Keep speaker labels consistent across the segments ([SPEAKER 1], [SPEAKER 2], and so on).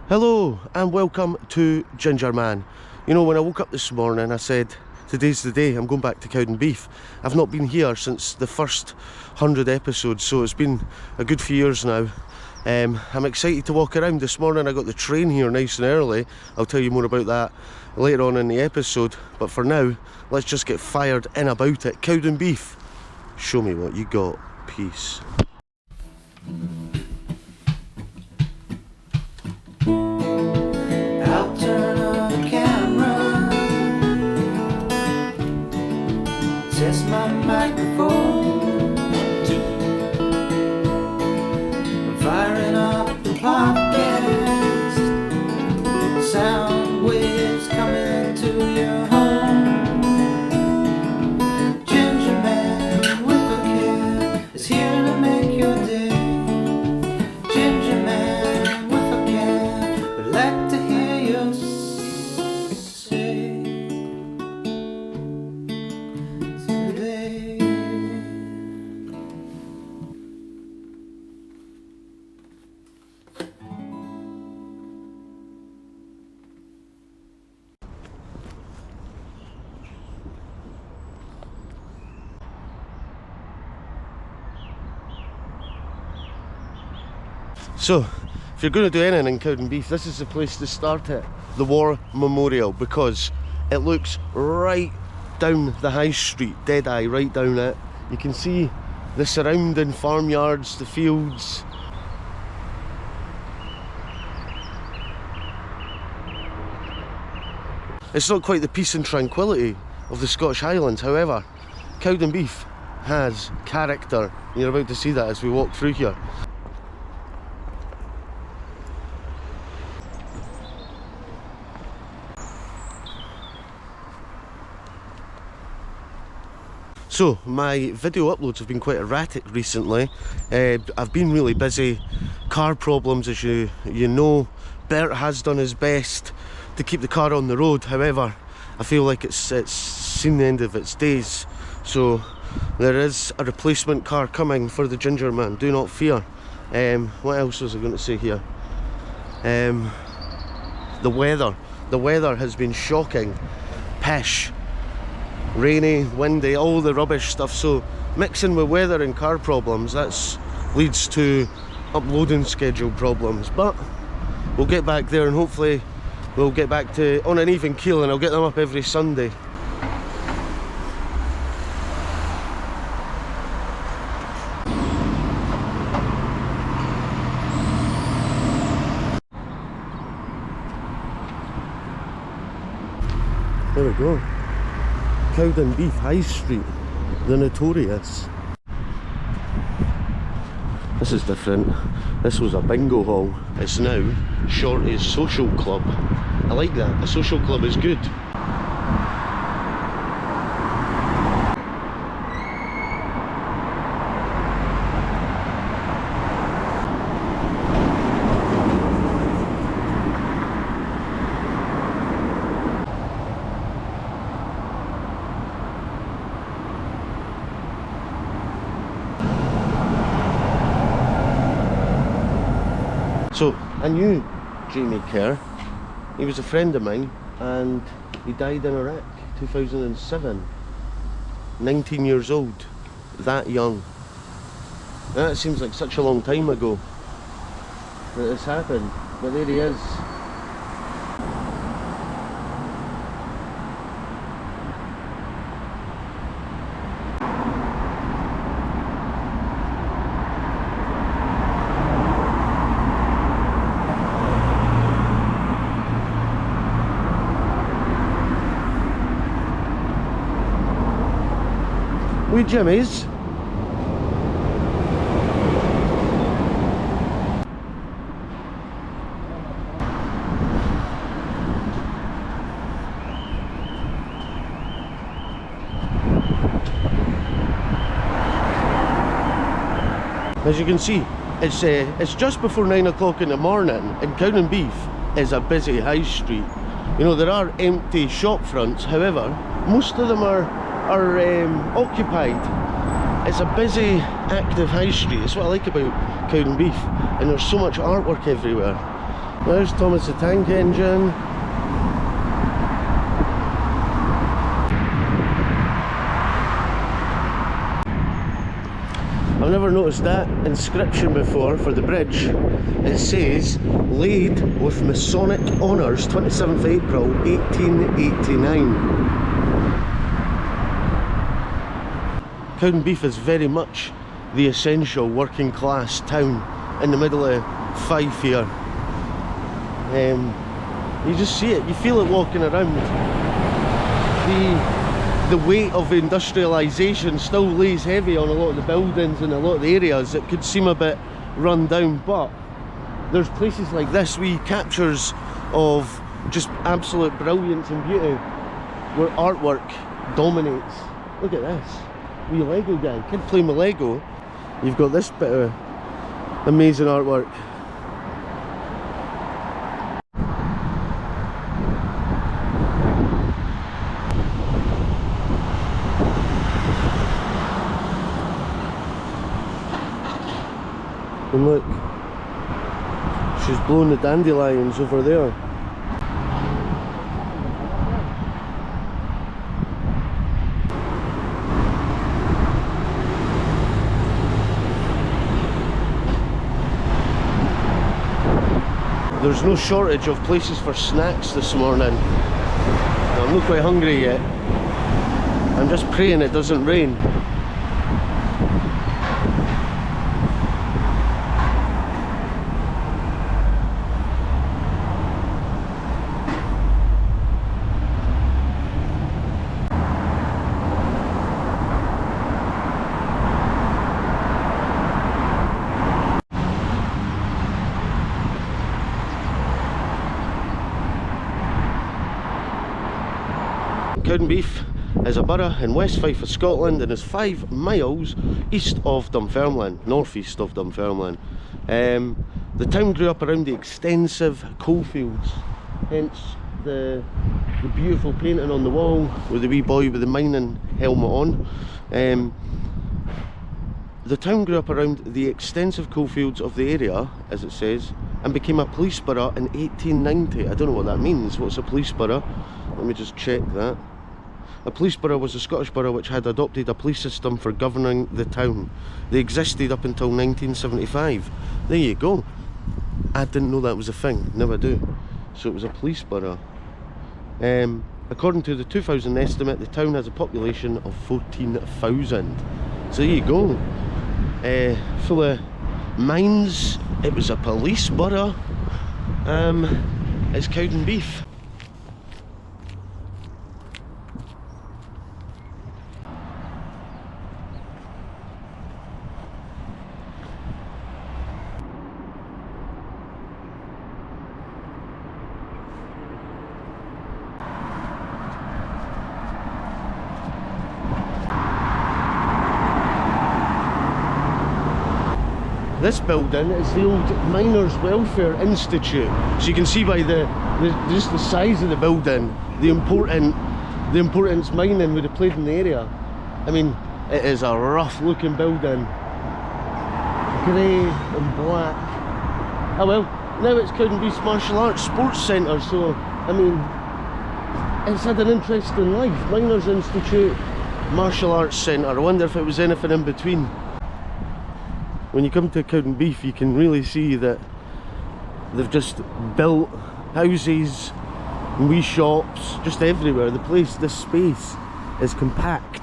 [SPEAKER 1] Hello and welcome to Gingerman. You know, when I woke up this morning I said today's the day, I'm going back to Cowdenbeath. I've not been here since the first 100 episodes, so it's been a good few years now. I'm excited to walk around. This morning I got the train here nice and early. I'll tell you more about that later on in the episode, but for now let's just get fired in about it. Cowdenbeath, show me what you got. Peace.
[SPEAKER 2] I'll turn on the camera, test my microphone, I'm firing up the podcast, sound waves coming to your home. Gingerman with a cam is here to make your day. Gingerman with a cam, would like to hear you say today.
[SPEAKER 1] So, if you're going to do anything in Cowdenbeath, this is the place to start it. The War Memorial, because it looks right down the high street, dead eye, right down it. You can see the surrounding farmyards, the fields. It's not quite the peace and tranquility of the Scottish Highlands, however, Cowdenbeath has character. You're about to see that as we walk through here. So, my video uploads have been quite erratic recently. I've been really busy. Car problems, as you know. Bert has done his best to keep the car on the road. However, I feel like it's seen the end of its days. So, there is a replacement car coming for the Gingerman. Do not fear. What else was I going to say here? The weather. The weather has been shocking. Pish. Rainy, windy, all the rubbish stuff. So mixing with weather and car problems, that leads to uploading schedule problems, but we'll get back there and hopefully we'll get back to on an even keel, and I'll get them up every Sunday. There we go. Cowdenbeath High Street, the notorious. This is different. This was a bingo hall. It's now Shorty's Social Club. I like that. A social club is good. So, I knew Jamie Kerr. He was a friend of mine and he died in Iraq, 2007. 19 years old, that young. Now, it seems like such a long time ago that this happened, but there he is. We Jimmy's. As you can see, it's just before 9 o'clock in the morning, and Cowdenbeath is a busy high street. You know, there are empty shop fronts, however, most of them are occupied. It's a busy, active high street. It's what I like about Cowdenbeath, and there's so much artwork everywhere. There's Thomas the Tank Engine. I've never noticed that inscription before for the bridge. It says, laid with Masonic honours, 27th April 1889. Cowdenbeath is very much the essential working class town in the middle of Fife here. You just see it, you feel it walking around. The weight of industrialisation still lays heavy on a lot of the buildings and a lot of the areas that could seem a bit run down, but there's places like this, wee captures of just absolute brilliance and beauty where artwork dominates. Look at this, wee Lego guy, kid playing with Lego. You've got this bit of amazing artwork. And look, she's blowing the dandelions over there. There's no shortage of places for snacks this morning. Now, I'm not quite hungry yet. I'm just praying it doesn't rain. Cowdenbeath is a borough in West Fife of Scotland and is 5 miles east of Dunfermline, northeast of Dunfermline. The town grew up around the extensive coalfields, hence the beautiful painting on the wall with the wee boy with the mining helmet on. The town grew up around the extensive coalfields of the area, as it says, and became a police borough in 1890. I don't know what that means. What's a police borough? Let me just check that. A police borough was a Scottish borough which had adopted a police system for governing the town. They existed up until 1975. There you go. I didn't know that was a thing, never do. So it was a police borough. According to the 2000 estimate, the town has a population of 14,000. So there you go. Full of mines. It was a police borough. It's Cowdenbeath. This building is the old Miners' Welfare Institute. So you can see by just the size of the building, the importance mining would have played in the area. I mean, it is a rough looking building. Grey and black. Oh well, now it's Cowdenbeath Martial Arts Sports Centre, so I mean, it's had an interesting life. Miners' Institute, Martial Arts Centre. I wonder if it was anything in between. When you come to Cowdenbeath, you can really see that they've just built houses, wee shops, just everywhere. The place, this space is compact.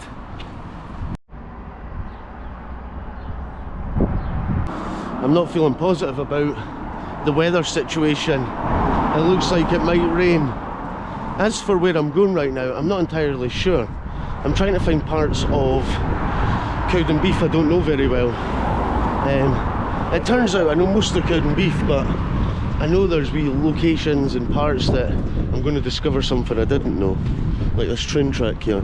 [SPEAKER 1] I'm not feeling positive about the weather situation. It looks like it might rain. As for where I'm going right now, I'm not entirely sure. I'm trying to find parts of Cowdenbeath I don't know very well. It turns out I know most of Cowdenbeath, but I know there's wee locations and parts that I'm going to discover something I didn't know, like this train track here.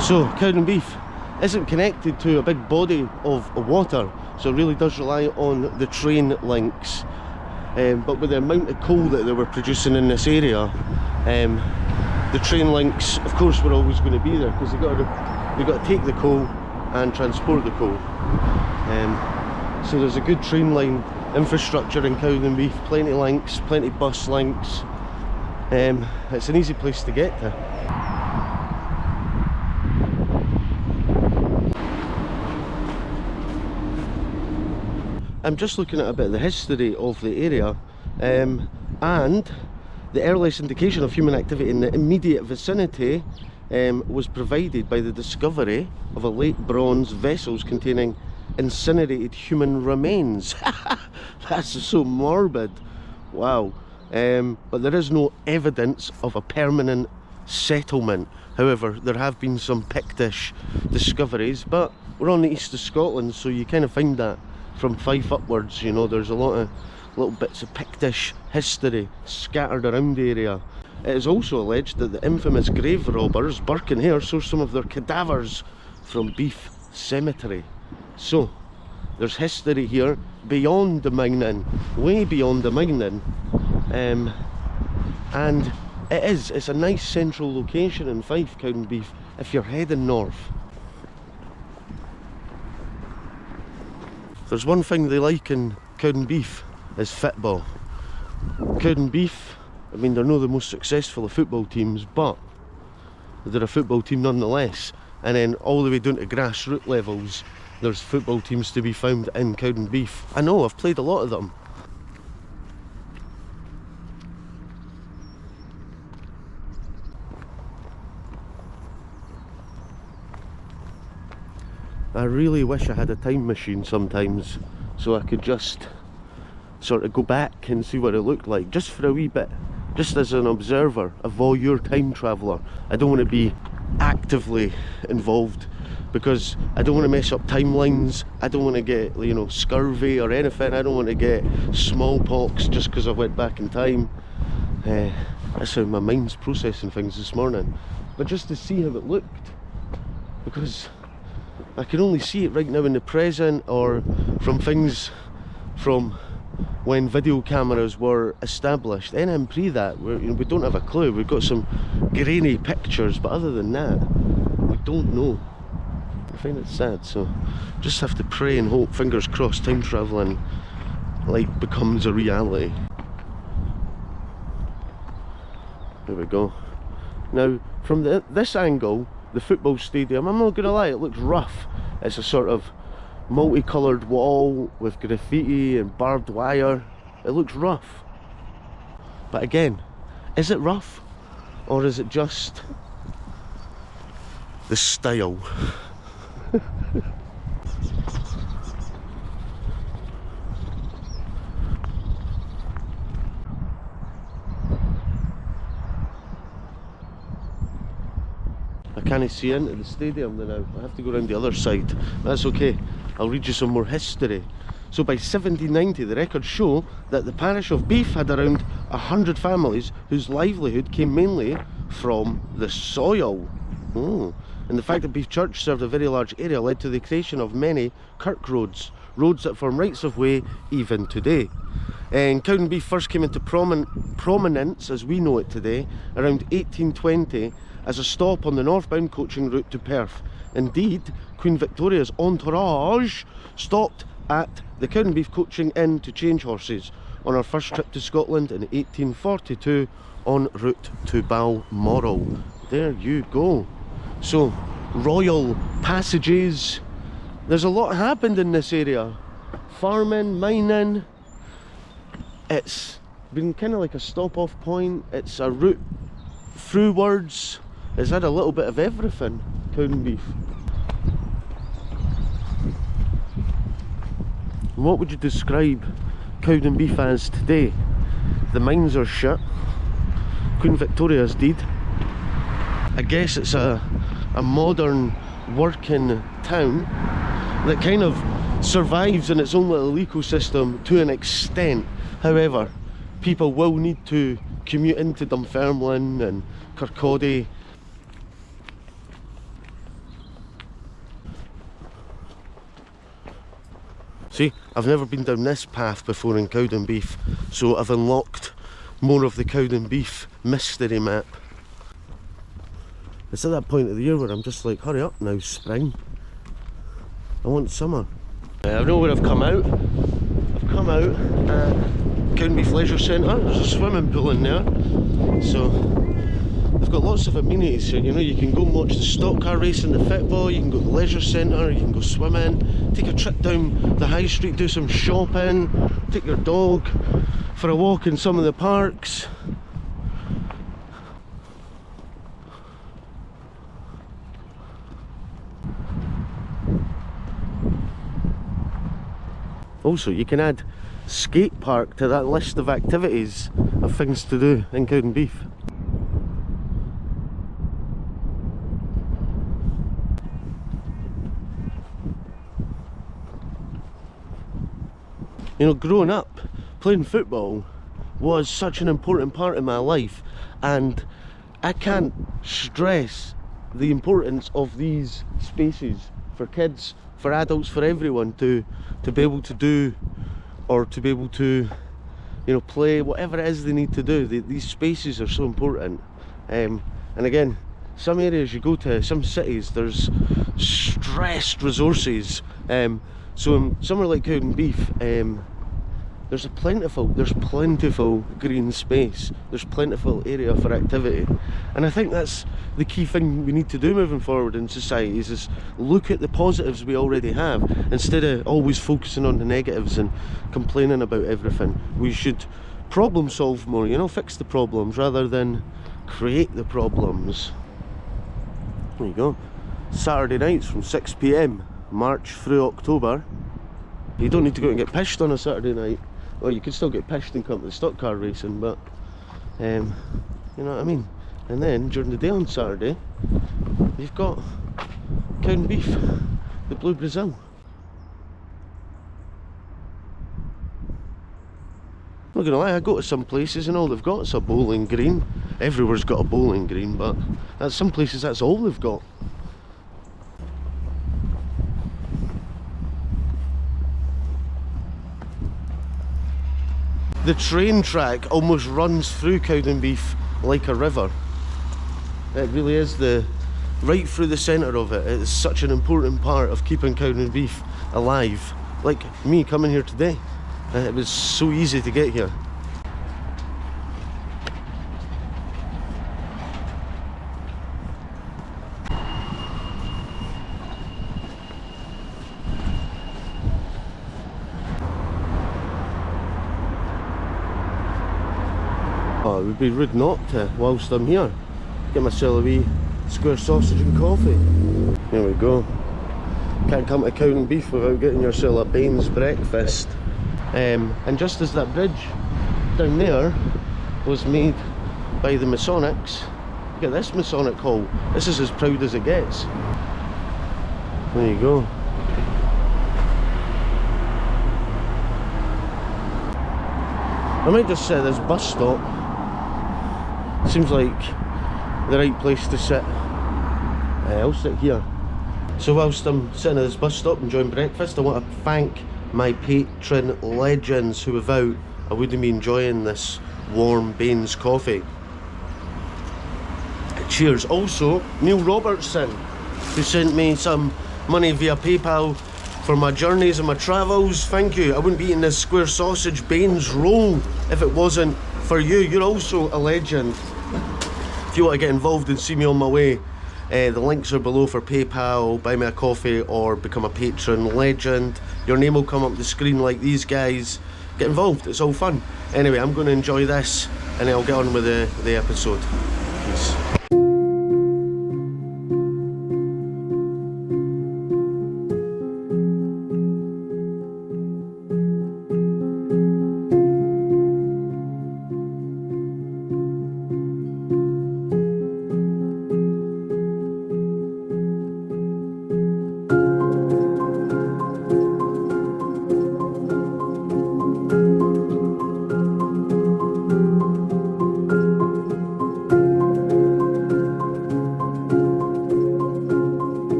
[SPEAKER 1] So Cowdenbeath isn't connected to a big body of water, so it really does rely on the train links. But with the amount of coal that they were producing in this area, the train links, of course, were always going to be there, because they've got to take the coal, and transport the coal. So there's a good train line infrastructure in Cowdenbeath, plenty links, plenty bus links. It's an easy place to get to. I'm just looking at a bit of the history of the area, and the earliest indication of human activity in the immediate vicinity was provided by the discovery of a late bronze vessels containing incinerated human remains. That's so morbid. Wow. But there is no evidence of a permanent settlement. However, there have been some Pictish discoveries, but we're on the east of Scotland, so you kind of find that from Fife upwards. You know, there's a lot of little bits of Pictish history scattered around the area. It is also alleged that the infamous grave robbers Burke and Hare sourced some of their cadavers from Beef Cemetery. So there's history here beyond the mining, way beyond the mining, and it's a nice central location in Fife, Cowdenbeath, if you're heading north. There's one thing they like in Cowdenbeath, is football. Cowdenbeath, I mean, they're not the most successful of football teams, but they're a football team nonetheless. And then all the way down to grassroots levels, there's football teams to be found in Cowdenbeath. I know, I've played a lot of them. I really wish I had a time machine sometimes, so I could just sort of go back and see what it looked like, just for a wee bit, just as an observer, a voyeur time traveller. I don't want to be actively involved because I don't want to mess up timelines. I don't want to get, you know, scurvy or anything. I don't want to get smallpox just because I went back in time. That's how my mind's processing things this morning. But just to see how it looked, because I can only see it right now in the present, or from things from when video cameras were established. NM pre that, we don't have a clue. We've got some grainy pictures, but other than that, we don't know. I find it sad, so just have to pray and hope, fingers crossed, time travelling like becomes a reality. There we go. Now, from this angle, the football stadium, I'm not gonna lie, it looks rough. It's a sort of multicoloured wall with graffiti and barbed wire. It looks rough. But again, is it rough? Or is it just the style? I can't see into the stadium now. I have to go around the other side. That's okay. I'll read you some more history. So by 1790, the records show that the parish of Beef had around 100 families whose livelihood came mainly from the soil. And the fact that Beef Church served a very large area led to the creation of many kirk roads that form rights of way even today. And Cowdenbeath first came into prominence, as we know it today, around 1820 as a stop on the northbound coaching route to Perth. Indeed, Queen Victoria's entourage stopped at the Cowdenbeath coaching inn to change horses on her first trip to Scotland in 1842 en route to Balmoral. There you go. So, royal passages. There's a lot happened in this area. Farming, mining. It's been kind of like a stop-off point. It's a route throughwards. It's had a little bit of everything, Cowdenbeath. What would you describe Cowdenbeath as today? The mines are shut. Queen Victoria's deed. I guess it's a modern working town that kind of survives in its own little ecosystem to an extent. However, people will need to commute into Dunfermline and Kirkcaldy. See, I've never been down this path before in Cowdenbeath, so I've unlocked more of the Cowdenbeath mystery map. It's at that point of the year where I'm just like, hurry up now, spring. I want summer. I know where I've come out. I've come out at Cowdenbeath Leisure Centre. There's a swimming pool in there. So they've got lots of amenities here. You know, you can go and watch the stock car racing, the football, you can go to the leisure centre, you can go swimming, take a trip down the high street, do some shopping, take your dog for a walk in some of the parks. Also, you can add skate park to that list of activities of things to do in Cowdenbeath. You know, growing up, playing football was such an important part of my life, and I can't stress the importance of these spaces for kids, for adults, for everyone to be able to do, or to be able to, you know, play whatever it is they need to do. These spaces are so important. And again, some areas you go to, some cities, there's stressed resources. So in somewhere like Cowdenbeath, there's plentiful green space, there's plentiful area for activity, and I think that's the key thing we need to do moving forward in society, is look at the positives we already have instead of always focusing on the negatives and complaining about everything. We should problem solve more, you know, fix the problems rather than create the problems. There you go. Saturday nights from 6 PM, March through October. You don't need to go and get pished on a Saturday night. Well, you can still get pished and come to the stock car racing, but you know what I mean. And then during the day on Saturday, you've got Cowdenbeath, the Blue Brazil. I'm not gonna lie, I go to some places and all they've got is a bowling green. Everywhere's got a bowling green, but at some places that's all they've got. The train track almost runs through Cowdenbeath like a river. It really is, right through the centre of it. It's such an important part of keeping Cowdenbeath alive. Like me coming here today, it was so easy to get here. Oh, it would be rude not to, whilst I'm here, get myself a wee square sausage and coffee. There we go. Can't come to Cowdenbeath without getting yourself a Baines breakfast. And just as that bridge down there was made by the Masonics, look at this Masonic hall. This is as proud as it gets. There you go. I might just sit at this bus stop. Seems like the right place to sit. I'll sit here. So whilst I'm sitting at this bus stop enjoying breakfast, I want to thank my patron legends who without I wouldn't be enjoying this warm Baines coffee. Cheers. Also, Neil Robertson, who sent me some money via PayPal for my journeys and my travels. Thank you. I wouldn't be eating this square sausage Baines roll if it wasn't for you. You're also a legend. If you want to get involved and see me on my way, the links are below for PayPal, buy me a coffee, or become a patron legend. Your name will come up the screen like these guys. Get involved, it's all fun. Anyway, I'm going to enjoy this and then I'll get on with the episode. Peace.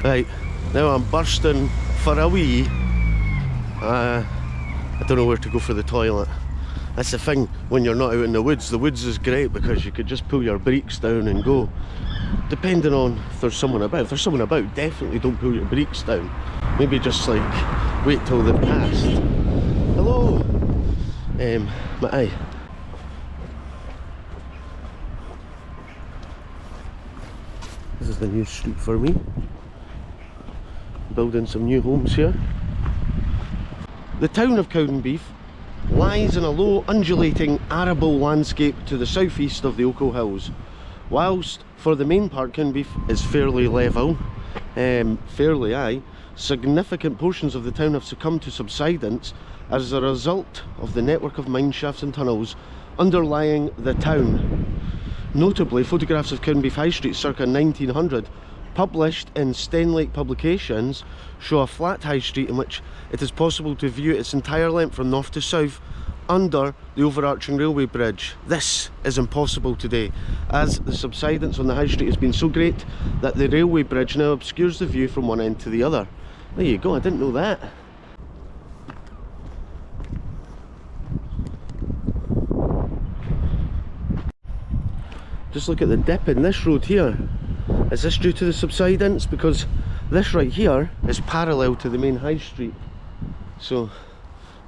[SPEAKER 1] Right, now I'm bursting for a wee. I don't know where to go for the toilet. That's the thing when you're not out in the woods. The woods is great because you could just pull your brakes down and go. Depending on if there's someone about. If there's someone about, definitely don't pull your brakes down. Maybe just like wait till they've passed. Hello! But aye. This is the new street for me. Building some new homes here. The town of Cowdenbeath lies in a low, undulating, arable landscape to the southeast of the Ochil Hills. Whilst for the main part Cowdenbeath is fairly level, significant portions of the town have succumbed to subsidence as a result of the network of mine shafts and tunnels underlying the town. Notably, photographs of Cowdenbeath High Street circa 1900, published in Stenlake publications, show a flat high street in which it is possible to view its entire length from north to south under the overarching railway bridge. This is impossible today, as the subsidence on the high street has been so great that the railway bridge now obscures the view from one end to the other. There you go, I didn't know that. Just look at the dip in this road here. Is this due to the subsidence? Because this right here is parallel to the main high street. So,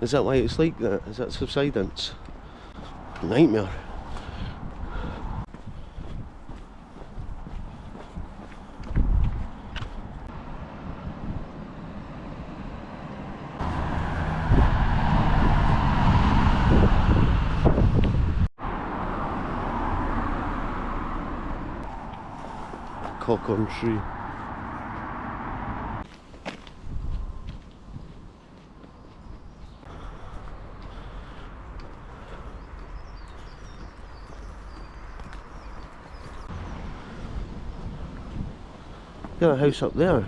[SPEAKER 1] is that why it's like that? Is that subsidence? Nightmare. Cock on tree. Got a house up there.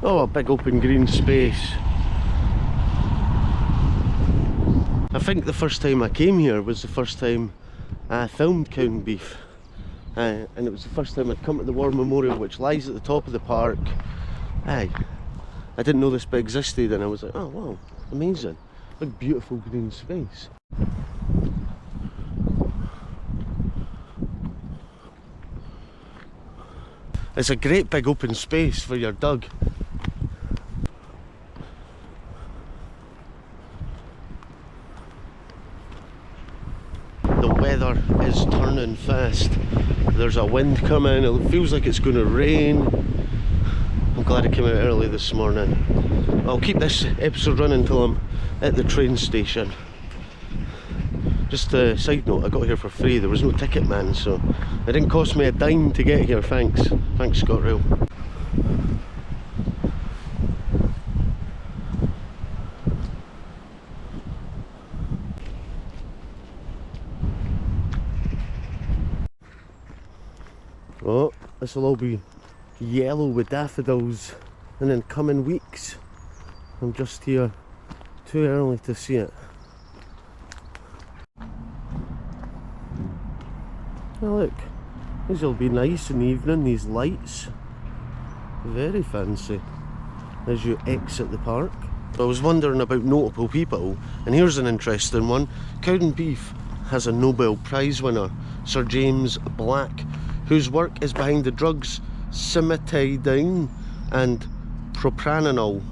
[SPEAKER 1] Oh, a big open green space. I think the first time I came here was the first time I filmed Cowdenbeath, and it was the first time I'd come to the War Memorial, which lies at the top of the park. Aye, I didn't know this bit existed, and I was like, oh wow, amazing, big beautiful green space. It's a great big open space for your dug. The weather is turning fast. There's a wind coming, it feels like it's going to rain. I'm glad I came out early this morning. I'll keep this episode running until I'm at the train station. Just a side note, I got here for free, there was no ticket man, so it didn't cost me a dime to get here, thanks. Thanks ScotRail. Oh, this will all be yellow with daffodils in the coming weeks. I'm just here too early to see it. Oh look, these will be nice in the evening, these lights. Very fancy as you exit the park. I was wondering about notable people, and here's an interesting one. Cowdenbeath has a Nobel Prize winner, Sir James Black, whose work is behind the drugs cimetidine and propranolol.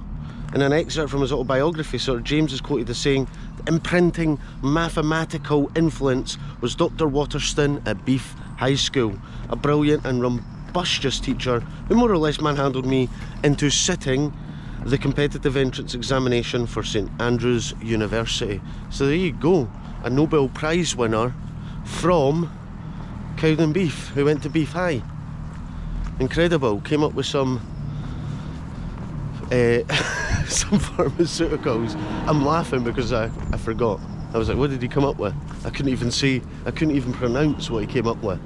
[SPEAKER 1] In an excerpt from his autobiography, Sir James is quoted as saying, "The imprinting mathematical influence was Dr. Waterston at Beath High School, a brilliant and robustious teacher who more or less manhandled me into sitting the competitive entrance examination for St Andrews University." So there you go, a Nobel Prize winner from Cowdenbeath, who went to Beath High. Incredible. Came up with some some pharmaceuticals. I'm laughing because I forgot. I was like, what did he come up with? I couldn't even pronounce what he came up with.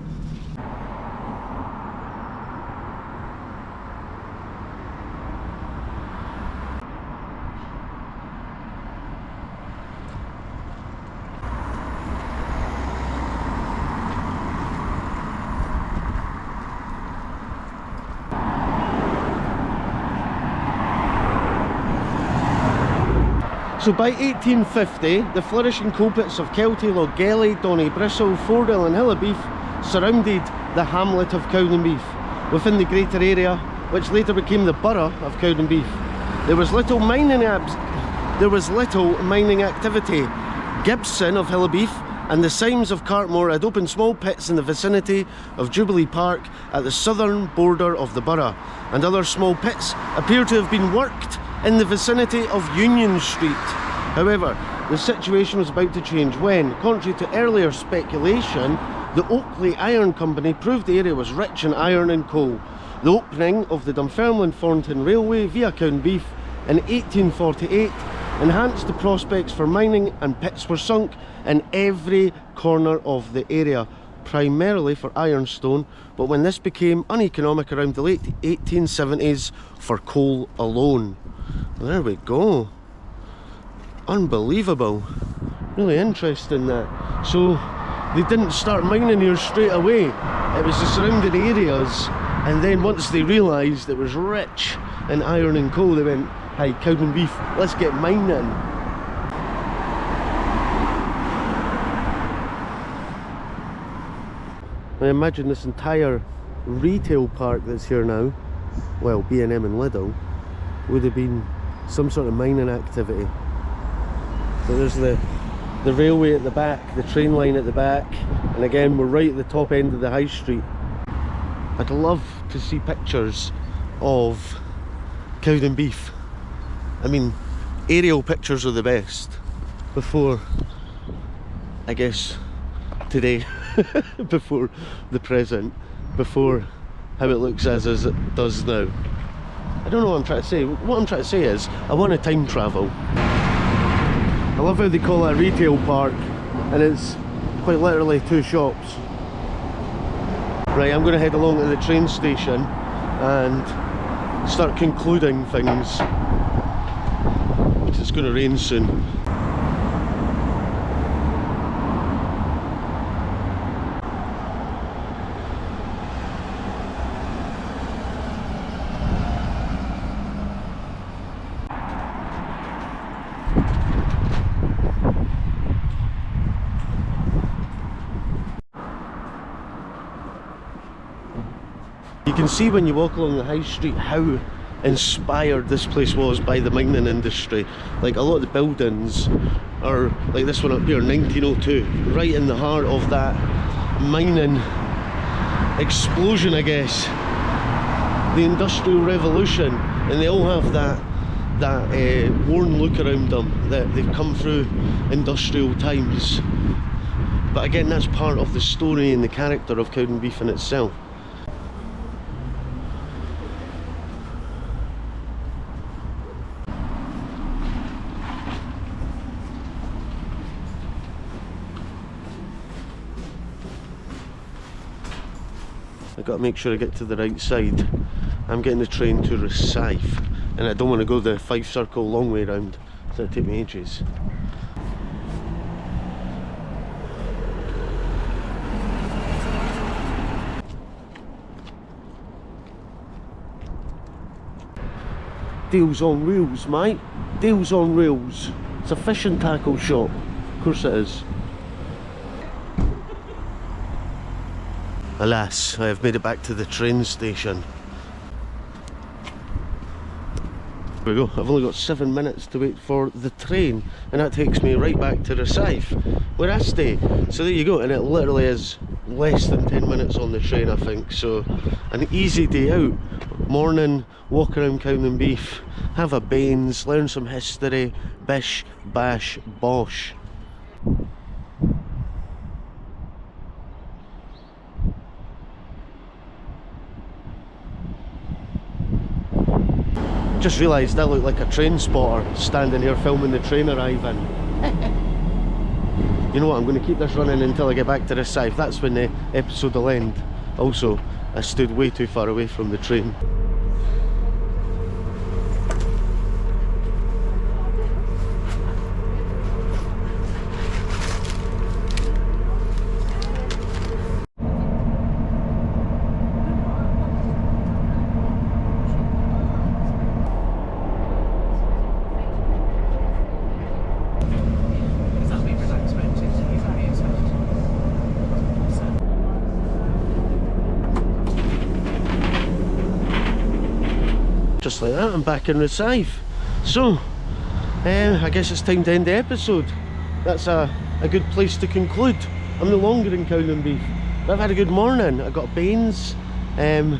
[SPEAKER 1] So by 1850, the flourishing coal pits of Kelty, Logelly, Donnybristle, Fordell and Hillabeef surrounded the hamlet of Cowdenbeath within the greater area, which later became the borough of Cowdenbeath. There was little mining activity. Gibson of Hillabeef and the Symes of Cartmore had opened small pits in the vicinity of Jubilee Park at the southern border of the borough, and other small pits appear to have been worked in the vicinity of Union Street. However, the situation was about to change when, contrary to earlier speculation, the Oakley Iron Company proved the area was rich in iron and coal. The opening of the Dunfermline-Thornton Railway via Cowdenbeath in 1848 enhanced the prospects for mining, and pits were sunk in every corner of the area, primarily for ironstone, but when this became uneconomic around the late 1870s for coal alone. There we go. Unbelievable. Really interesting that. So they didn't start mining here straight away. It was the surrounding areas, and then once they realised it was rich in iron and coal, they went, "Hey, Cowdenbeath, let's get mining." I imagine this entire retail park that's here now, well, B&M and Lidl, would have been some sort of mining activity. So there's the railway at the back, the train line at the back, and again we're right at the top end of the high street. I'd love to see pictures of Cowdenbeath. I mean, aerial pictures are the best. Before, I guess, today, before the present, before how it looks as it does now. I don't know what I'm trying to say. What I'm trying to say is, I want to time travel. I love how they call it a retail park, and it's quite literally two shops. Right, I'm going to head along to the train station and start concluding things. It's going to rain soon. You can see when you walk along the high street how inspired this place was by the mining industry. Like, a lot of the buildings are like this one up here, 1902, right in the heart of that mining explosion, I guess, the Industrial Revolution, and they all have that worn look around them, that they've come through industrial times. But again, that's part of the story and the character of Cowdenbeath in itself. I've got to make sure I get to the right side. I'm getting the train to Fife, and I don't want to go the Fife circle long way round, so it'll take me ages. Deals on wheels, mate. Deals on wheels. It's a fish and tackle shop. Of course it is. Alas, I have made it back to the train station. There we go. I've only got 7 minutes to wait for the train, and that takes me right back to Fife, where I stay. So there you go, and it literally is less than 10 minutes on the train, I think. So an easy day out. Morning, walk around Cowdenbeath, have a bains, learn some history, bish, bash, bosh. Just realised I look like a train spotter standing here filming the train arriving. You know what, I'm going to keep this running until I get back to Fife. That's when the episode will end. Also, I stood way too far away from the train. Just like that, I'm back in Fife. So, I guess it's time to end the episode. That's a good place to conclude. I'm no longer in Cowdenbeath, but I've had a good morning. I got beans, I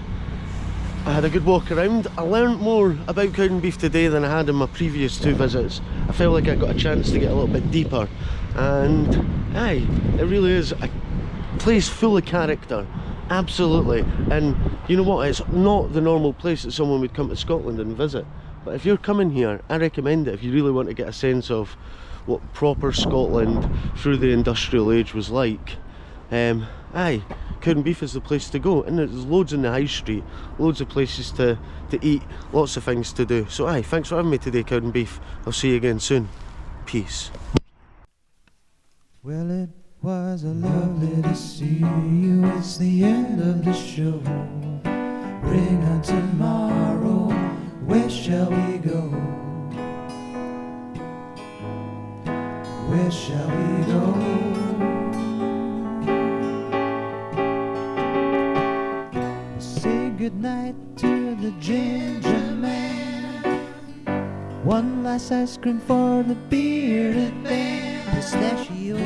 [SPEAKER 1] had a good walk around. I learned more about Cowdenbeath today than I had in my previous 2 visits. I felt like I got a chance to get a little bit deeper, and aye, it really is a place full of character. Absolutely. And you know what, it's not the normal place that someone would come to Scotland and visit, but if you're coming here, I recommend it if you really want to get a sense of what proper Scotland through the industrial age was like. Aye, Cowdenbeath is the place to go, and there's loads in the high street, loads of places to eat, lots of things to do. So aye, thanks for having me today, Cowdenbeath. I'll see you again soon. Peace.
[SPEAKER 2] Well, it was a lovely to see you. It's the end of the show. Bring on tomorrow. Where shall we go? Where shall we go? Say goodnight to the Gingerman. One last ice cream for the bearded man. Pistachio